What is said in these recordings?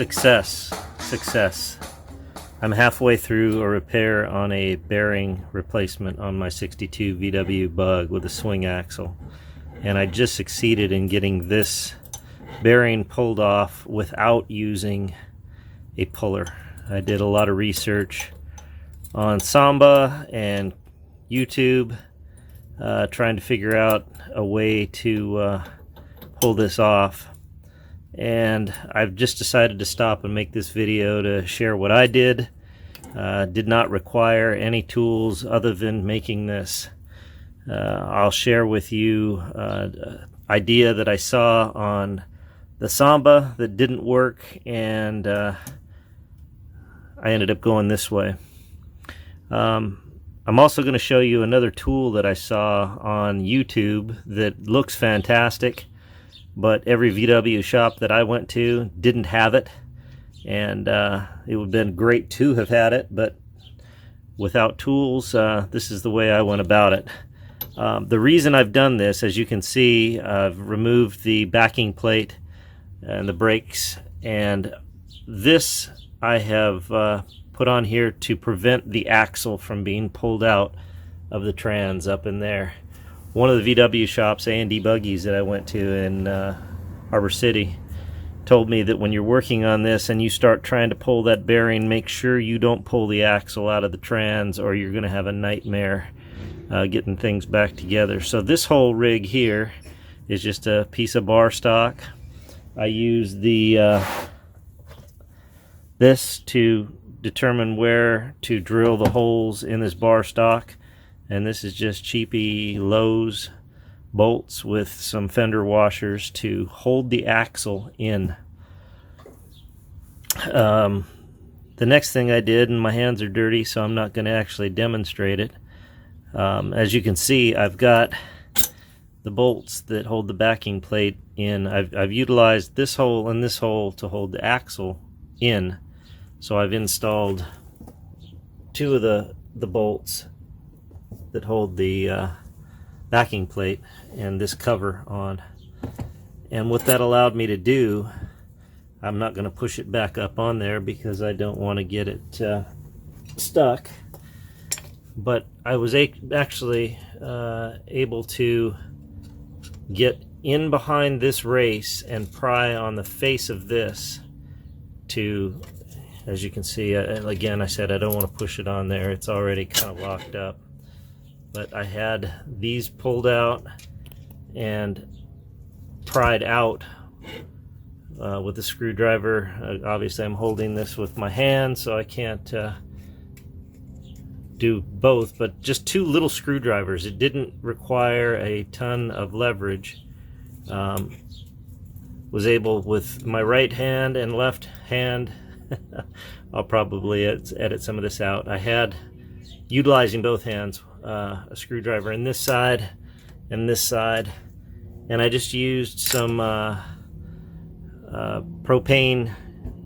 Success. I'm halfway through a repair on a bearing replacement on my 62 VW Bug with a swing axle, and I just succeeded in getting this bearing pulled off without using a puller. I did a lot of research on Samba and YouTube, trying to figure out a way to pull this off, and I've just decided to stop and make this video to share what I did. Did not require any tools other than making this. I'll share with you an idea that I saw on the Samba that didn't work, and I ended up going this way. I'm also going to show you another tool that I saw on YouTube that looks fantastic, but every VW shop that I went to didn't have it, and it would have been great to have had it, but without tools, this is the way I went about it. The reason I've done this, as you can see, I've removed the backing plate and the brakes, and this I have put on here to prevent the axle from being pulled out of the trans up in there. One of the VW shops, A&D Buggies, that I went to in Harbor City, told me that when you're working on this and you start trying to pull that bearing, make sure you don't pull the axle out of the trans, or you're going to have a nightmare getting things back together. So this whole rig here is just a piece of bar stock. I use the this to determine where to drill the holes in this bar stock, and this is just cheapy Lowe's bolts with some fender washers to hold the axle in. The next thing I did, and my hands are dirty so I'm not going to actually demonstrate it, as you can see, I've got the bolts that hold the backing plate in. I've utilized this hole and this hole to hold the axle in, so I've installed two of the bolts that hold the backing plate and this cover on. And what that allowed me to do, I'm not going to push it back up on there because I don't want to get it stuck, but I was actually able to get in behind this race and pry on the face of this to, as you can see, again, I said I don't want to push it on there, it's already kind of locked up, but I had these pulled out and pried out with the screwdriver. Obviously I'm holding this with my hand, so I can't do both, but just two little screwdrivers. It didn't require a ton of leverage. Was able with my right hand and left hand I'll probably edit some of this out. I had, utilizing both hands, a screwdriver in this side and this side, and I just used some propane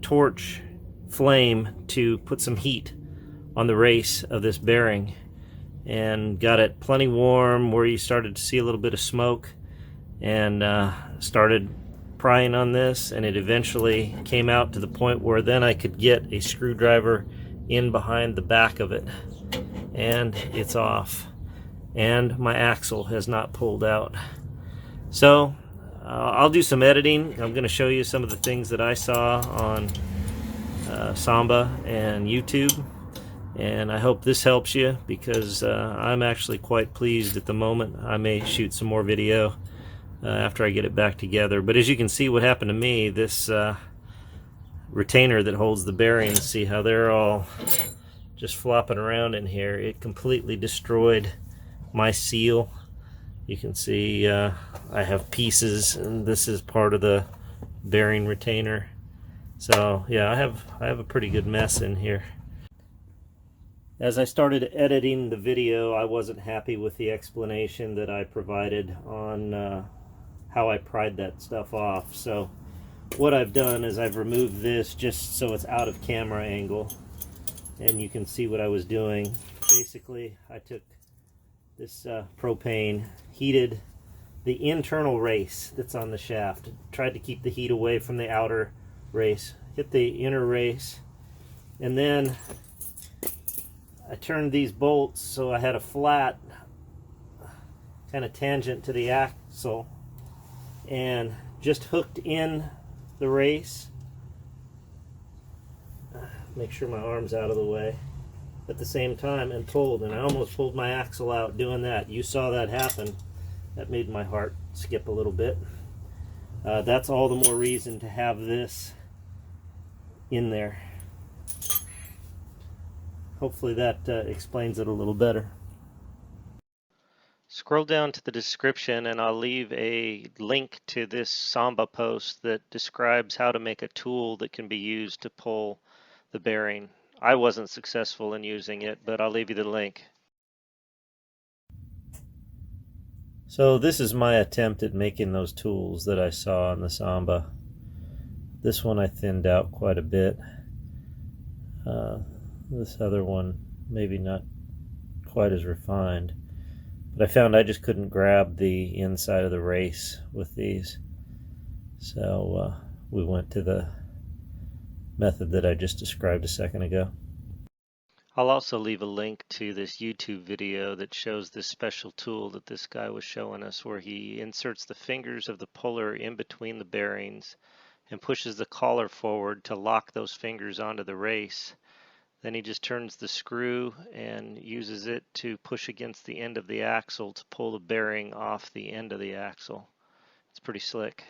torch flame to put some heat on the race of this bearing, and got it plenty warm where you started to see a little bit of smoke, and started prying on this, and it eventually came out to the point where then I could get a screwdriver in behind the back of it, and it's off, and my axle has not pulled out. So I'll do some editing. I'm going to show you some of the things that I saw on Samba and YouTube, and I hope this helps you, because I'm actually quite pleased at the moment. I may shoot some more video after I get it back together. But as you can see, what happened to me, this retainer that holds the bearings, see how they're all just flopping around in here, it completely destroyed my seal. You can see I have pieces, and this is part of the bearing retainer. So yeah, I have a pretty good mess in here. As I started editing the video, I wasn't happy with the explanation that I provided on how I pried that stuff off. So what I've done is I've removed this just so it's out of camera angle, and you can see what I was doing. Basically, I took this propane, heated the internal race that's on the shaft, tried to keep the heat away from the outer race. Hit the inner race, and then I turned these bolts so I had a flat kind of tangent to the axle, and just hooked in the race. Make sure my arm's out of the way at the same time, and pulled, and I almost pulled my axle out doing that. You saw that happen. That made my heart skip a little bit. That's all the more reason to have this in there. Hopefully that explains it a little better. Scroll down to the description and I'll leave a link to this Samba post that describes how to make a tool that can be used to pull the bearing. I wasn't successful in using it, but I'll leave you the link. So this is my attempt at making those tools that I saw on the Samba. This one I thinned out quite a bit. This other one maybe not quite as refined. But I found I just couldn't grab the inside of the race with these. So we went to the method that I just described a second ago. I'll also leave a link to this YouTube video that shows this special tool that this guy was showing us, where he inserts the fingers of the puller in between the bearings and pushes the collar forward to lock those fingers onto the race. Then he just turns the screw and uses it to push against the end of the axle to pull the bearing off the end of the axle. It's pretty slick.